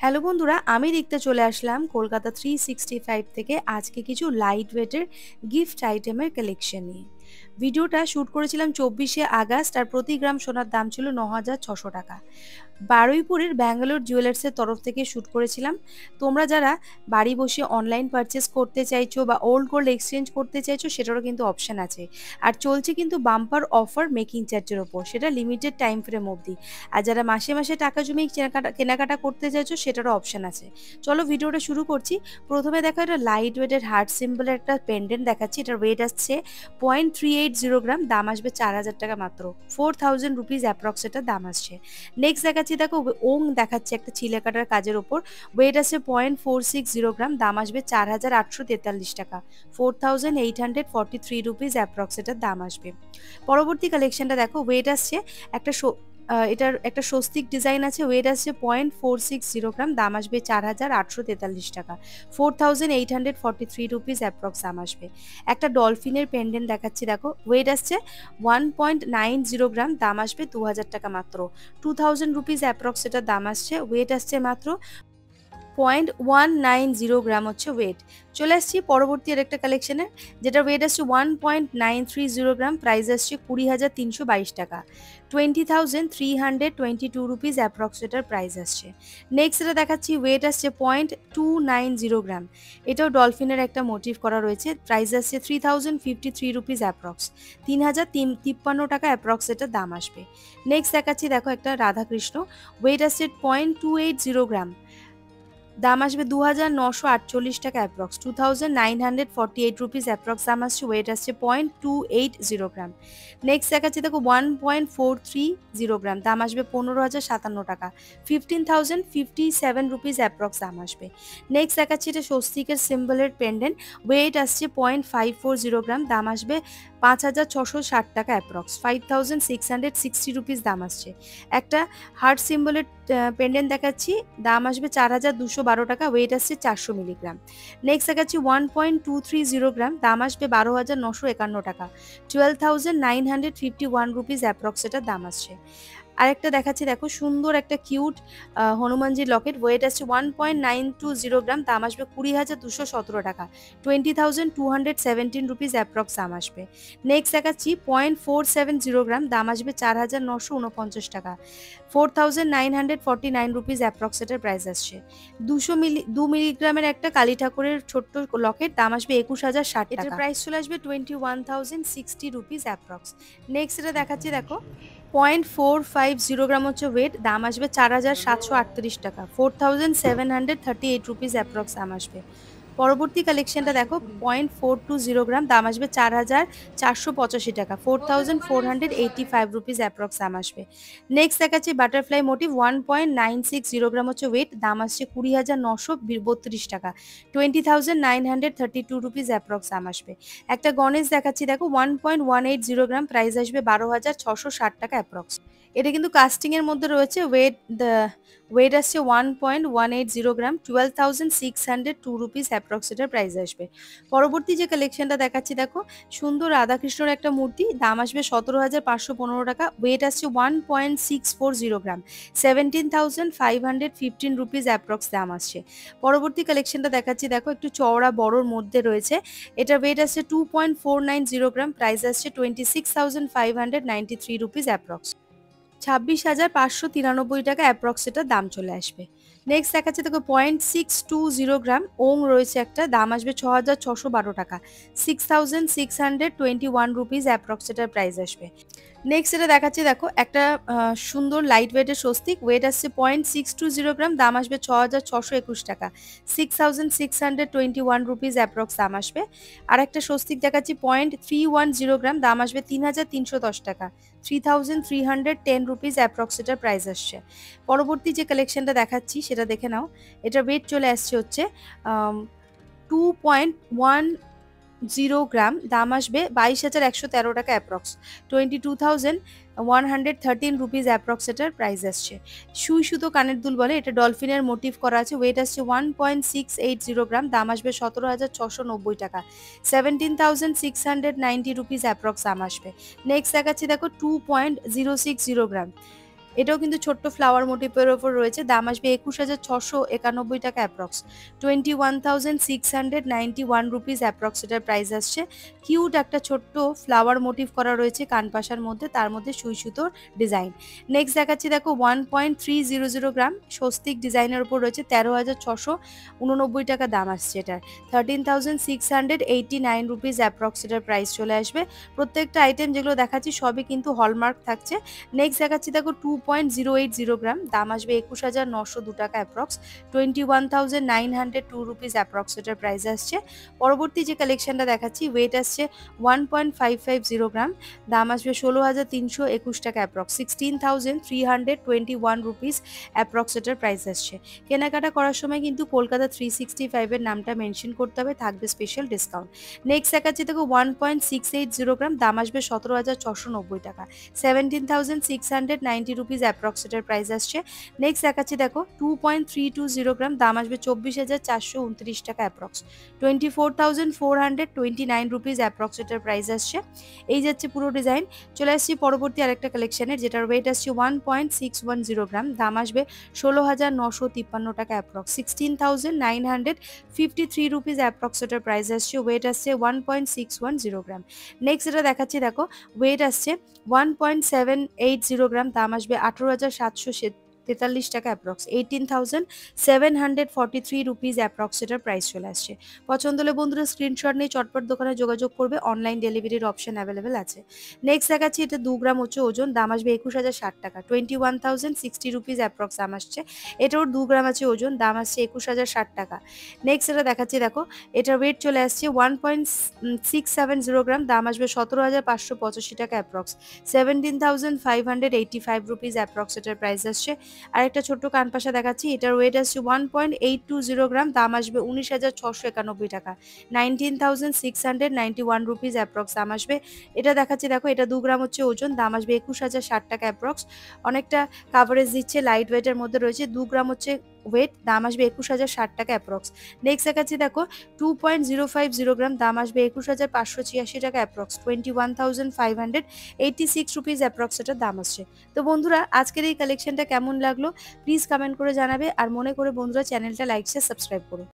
Hello বন্ধুরা, আমি দেখতে চলে আসলাম কলকাতা 365 থেকে আজকে কিছু লাইট ওয়েটের গিফট আইটেমের কালেকশন নিয়ে। ভিডিওটা শ্যুট করেছিলাম 24শে আগস্ট আর প্রতি গ্রাম সোনার দাম ছিল ৯,৬০০ টাকা। বারুইপুরের ব্যাঙ্গালোর জুয়েলার্সের তরফ থেকে শ্যুট করেছিলাম। তোমরা যারা বাড়ি বসে অনলাইন পারচেস করতে চাইছো বা ওল্ড গোল্ড এক্সচেঞ্জ করতে চাইছো সেটারও কিন্তু অপশন আছে। আর চলছে কিন্তু বাম্পার অফার মেকিং চার্জের ওপর, সেটা লিমিটেড টাইম ফ্রেম অবধি। আর যারা মাসে মাসে টাকা জমিয়ে কেনাকাটা করতে চাইছো সেটারও অপশন আছে। চলো ভিডিওটা শুরু করছি। প্রথমে দেখো, এটা লাইট ওয়েটের হার্ট সিম্বলের একটা পেন্ডেন্ট দেখাচ্ছি। এটার ওয়েট আসছে 0.380 গ্রাম, দাম আসবে 4,000 টাকা মাত্র। 4,000 রুপিস অ্যাপ্রক্স এটার দাম আসছে। নেক্সট দেখাচ্ছি, দেখো ওং দেখাচ্ছে একটা চিলে কাটার কাজের ওপর। ওয়েট আছে 0.460 গ্রাম, দাম আসবে 4,843 টাকা। 4,843 রুপিস অ্যাপ্রক্স এটার দাম আসবে। পরবর্তী কালেকশনটা দেখো, ওয়েট আসছে একটা এটার একটা স্বস্তিক ডিজাইন আছে। ওয়েট আসছে 0.460 গ্রাম, দাম আসবে 4,843 টাকা। 4,843 রুপিস অ্যাপ্রক্স দাম আসবে। একটা ডলফিনের পেন্ডেন্ট দেখাচ্ছি, দেখো ওয়েট আসছে 1.90 গ্রাম, দাম আসবে 2,000 টাকা মাত্র। 2,000 রুপিস অ্যাপ্রক্স এটার দাম আসছে। ওয়েট আসছে মাত্র 0.190 গ্রাম হচ্ছে ওয়েট। চলে আসছি পরবর্তী আরেকটা কালেকশনের, যেটা ওয়েট আসছে 1.930 গ্রাম, প্রাইস আসছে 20,322 টাকা। 20,322 রুপিস অ্যাপ্রক্স এটার প্রাইস আসছে। নেক্সট এটা দেখাচ্ছি, ওয়েট আসছে 0.290 গ্রাম। এটাও ডলফিনের একটা মোটিভ করা রয়েছে। প্রাইস আসছে 3,053 রুপিস অ্যাপ্রক্স। 3,053 টাকা অ্যাপ্রক্স এটার দাম আসবে। নেক্সট দেখাচ্ছি, দেখো একটা রাধাকৃষ্ণ। ওয়েট আসছে 0.280 গ্রাম, দাম আসবে 2,948 টাকা অ্যাপ্রক্স। 2,948 রুপিস অ্যাপ্রক্স দাম আসছে। ওয়েট আসছে 0.280 গ্রাম। নেক্সট দেখাচ্ছি, দেখো 1.430 গ্রাম, দাম আসবে 15,057 টাকা। 15,057 রুপিস অ্যাপ্রক্স দাম আসবে। নেক্সট দেখাচ্ছি, এটা স্বস্তিকের সিম্বলের পেন্ডেন্ট। ওয়েট আসছে 0.540 গ্রাম, দাম আসবে 5,660 টাকা অ্যাপ্রক্স। 5,660 রুপিস দাম আসছে। একটা হার্ট সিম্বলের পেন্ডেন্ট দেখাচ্ছি, দাম আসবে 4,212 টাকা। ওয়েট আসছে 400 মিলিগ্রাম। নেক্সট দেখাচ্ছি 1.230 গ্রাম, দাম আসবে 12,951 টাকা। 12,951 রুপিস অ্যাপ্রক্স এটার দাম আসছে। আরেকটা দেখাচ্ছি, দেখো সুন্দর একটা কিউট হনুমানজির লকেট। ওয়েট আসছে 1.920 গ্রাম, দাম আসবে 20,217 টাকা। 20,217 রুপিস অ্যাপ্রক্স দাম আসবে। নেক্সট দেখাচ্ছি 0.470 গ্রাম, দাম আসবে 4,949 টাকা। 4,949 রুপিস অ্যাপ্রক্স এটার প্রাইস আসছে। 2 মিলিগ্রামের একটা কালী ঠাকুরের ছোট্ট লকেট, দাম আসবে 21,060 টাকা। এটার প্রাইস চলে আসবে 21,060 রুপিস অ্যাপ্রক্স। নেক্সট এটা দেখাচ্ছি, দেখো 0.450 গ্রাম হচ্ছে ওয়েট, দাম আসবে 4,738 টাকা। 4,738 রুপিস অ্যাপ্রক্স দাম আসবে। পরবর্তী কালেকশনটা দেখো, 0.420 গ্রাম, দাম আসবে 4,485 টাকা। 4,485 রুপিস অ্যাপ্রক্স দাম আসবে। নেক্সট দেখাচ্ছি বাটারফ্লাই মোটিভ। 1.960 গ্রাম হচ্ছে ওয়েট, দাম আসছে 20,932 টাকা। 20,932 রুপিস অ্যাপ্রক্স দাম আসবে। একটা গণেশ দেখাচ্ছি, দেখো 1.180 গ্রাম, প্রাইস আসবে 12,660 টাকা অ্যাপ্রক্স। এটা কিন্তু কাস্টিং এর মধ্যে রয়েছে। ওয়েট আসছে 1.180 গ্রাম, 12,602 রুপিস অ্যাপ্রক্স এটার প্রাইস আসবে। পরবর্তী যে কালেকশনটা দেখাচ্ছি, দেখো সুন্দর রাধাকৃষ্ণর একটা মূর্তি, দাম আসবে 17,515 টাকা। ওয়েট আসছে 1.640 গ্রাম, 17,515 রুপিস অ্যাপ্রক্স দাম আসছে। পরবর্তী কালেকশনটা দেখাচ্ছি, দেখো একটু চওড়া বড়র মধ্যে রয়েছে। এটা ওয়েট আসছে 2.490 গ্রাম, প্রাইস আসছে 26,593 রুপিস অ্যাপ্রক্স। 26,593 টাকা অ্যাপ্রক্স এটার দাম চলে আসবে। নেক্সট দেখাচ্ছে, দেখো 0.620 গ্রাম ওং রয়েছে একটা, দাম আসবে 6,612 টাকা। 6,621 রুপিস অ্যাপ্রক্স এটার প্রাইস আসবে। নেক্সট এটা দেখাচ্ছি, দেখো একটা সুন্দর লাইট ওয়েটের স্বস্তিক। ওয়েট আসছে 0.620 গ্রাম, দাম আসবে 6,621 টাকা। 6,621 রুপিস অ্যাপ্রক্স দাম আসবে। আর একটা স্বস্তিক দেখাচ্ছি 0.310 গ্রাম, দাম আসবে 3,310 টাকা। 3,310 রুপিস অ্যাপ্রক্স এটার প্রাইস আসছে। পরবর্তী যে কালেকশনটা দেখাচ্ছি সেটা দেখে নাও। এটার ওয়েট চলে আসছে হচ্ছে 2.10 গ্রাম, দাম আসবে 22,113 টাকা অ্যাপ্রক্স। 22,113 রুপিস অ্যাপ্রক্স এটার প্রাইস আসছে। সুই সুতো কানের দুল বলে, এটা ডলফিনের মোটিভ করা আছে। ওয়েট আসছে 1.680 গ্রাম, দাম আসবে 17,690 টাকা। 17,690 রুপিস অ্যাপ্রক্স দাম আসবে। নেক্সট দেখাচ্ছি, দেখো 2.060 গ্রাম। এটাও কিন্তু ছোট্ট ফ্লাওয়ার মোটিভের ওপর রয়েছে, দাম আসবে ২১,৬৯১ টাকা অ্যাপ্রক্স, 21,691 রুপিস অ্যাপ্রক্স এটার প্রাইস আসছে। কিউট একটা ছোট্ট ফ্লাওয়ার মোটিভ করা রয়েছে কানপাশার মধ্যে, তার মধ্যে সুই সুতোর ডিজাইন। নেক্সট দেখাচ্ছি দেখো 1.300 গ্রাম স্বস্তিক ডিজাইনের উপর রয়েছে, ১৩,৬৮৯ টাকা দাম আসছে এটার, 13,689 রুপিস অ্যাপ্রক্স এটার প্রাইস চলে আসবে। প্রত্যেকটা আইটেম যেগুলো দেখাচ্ছি সবই কিন্তু হলমার্ক থাকছে। নেক্সট দেখাচ্ছি দেখো 2.080 গ্রাম, দাম আসবে ২১,৯০২ টাকা অ্যাপ্রক্স, 21,902 রুপিস অ্যাপ্রক্স এটার প্রাইস আসছে। পরবর্তী যে কালেকশনটা দেখাচ্ছি ওয়েট আসছে 1.550 গ্রাম, দাম আসবে ১৬,৩২১ টাকা অ্যাপ্রক্স, 16,321 রুপিস অ্যাপ্রক্স এটার প্রাইস আসছে। কেনাকাটা করার সময় কিন্তু কলকাতা 365 এর নামটা মেনশন করতে হবে, থাকবে স্পেশাল ডিসকাউন্ট। নেক্সট দেখাচ্ছি দেখো 1.680 গ্রাম, দাম আসবে ১৭,৬৯০ টাকা, 17,690 রুপিস অ্যাপ্রক্স এটার প্রাইস আসছে। নেক্সট দেখাচ্ছি দেখো 2.320 গ্রাম, দাম আসবে ২৪,৪২৯ টাকা অ্যাপ্রক্স, 24,429 রুপিস অ্যাপ্রক্স এটার প্রাইস আসছে। এই যাচ্ছে পুরো ডিজাইন। চলে আসছি পরবর্তী আরেকটা কালেকশনের, যেটার ওয়েট আসছে 1.610 গ্রাম, দাম আসবে ১৬,৯৫৩ টাকা অ্যাপ্রক্স, 16,953 রুপিস অ্যাপ্রক্স এটার প্রাইস আসছে। ওয়েট আসছে 1.610 গ্রাম। নেক্সট যেটা দেখাচ্ছি দেখো ওয়েট আসছে 1.780 গ্রাম, দাম আসবে ১৮,৭৪৩ টাকা অ্যাপ্রক্স, 18,743 রুপিস অ্যাপ্রক্স এটার প্রাইস চলে আসছে। পছন্দ হলে বন্ধুরা স্ক্রিনশট নিয়ে চটপট দোকানে যোগাযোগ করবে, অনলাইন ডেলিভারির অপশন অ্যাভেলেবেল আছে। নেক্সট দেখাচ্ছি এটা ২ গ্রাম হচ্ছে ওজন, দাম আসবে ২১,০৬০ টাকা, 21,060 রুপিস অ্যাপ্রক্স দাম আসছে। এটাও ২ গ্রাম আছে ওজন, দাম আসছে ২১,০৬০ টাকা। নেক্সট এটা দেখাচ্ছি দেখো, এটার ওয়েট চলে আসছে 1.670 গ্রাম, দাম আসবে ১৭,৫৮৫ টাকা অ্যাপ্রক্স, 17,585 রুপিস অ্যাপ্রক্স এটার প্রাইস আসছে। আরেকটা ছোট্ট কানপাশা দেখাচ্ছি, এটার ওয়েট আসছে 1.820 গ্রাম, দাম আসবে ১৯,৬৯১ টাকা, 19,691 রুপিস অ্যাপ্রক্স দাম আসবে। এটা দেখাচ্ছি দেখো, এটা ২ গ্রাম হচ্ছে ওজন, দাম আসবে ২১,০৬০ টাকা অ্যাপ্রক্স। অনেকটা কাভারেজ দিচ্ছে, লাইট ওয়েটের মধ্যে রয়েছে, ২ গ্রাম হচ্ছে ওয়েট, দাম আসবে ২১,০৬০ টাকা অ্যাপ্রক্স। নেক্সট দেখাচ্ছি দেখো 2.050 গ্রাম, দাম আসবে ২১,৫৮৬ টাকা অ্যাপ্রক্স, 21,586 রুপিস অ্যাপ্রক্স এটার দাম আসছে। তো বন্ধুরা আজকের এই কালেকশনটা কেমন লাগলো প্লিজ কমেন্ট করে জানাবে, আর মনে করে বন্ধুরা চ্যানেলটা লাইক শেয়ার সাবস্ক্রাইব করো।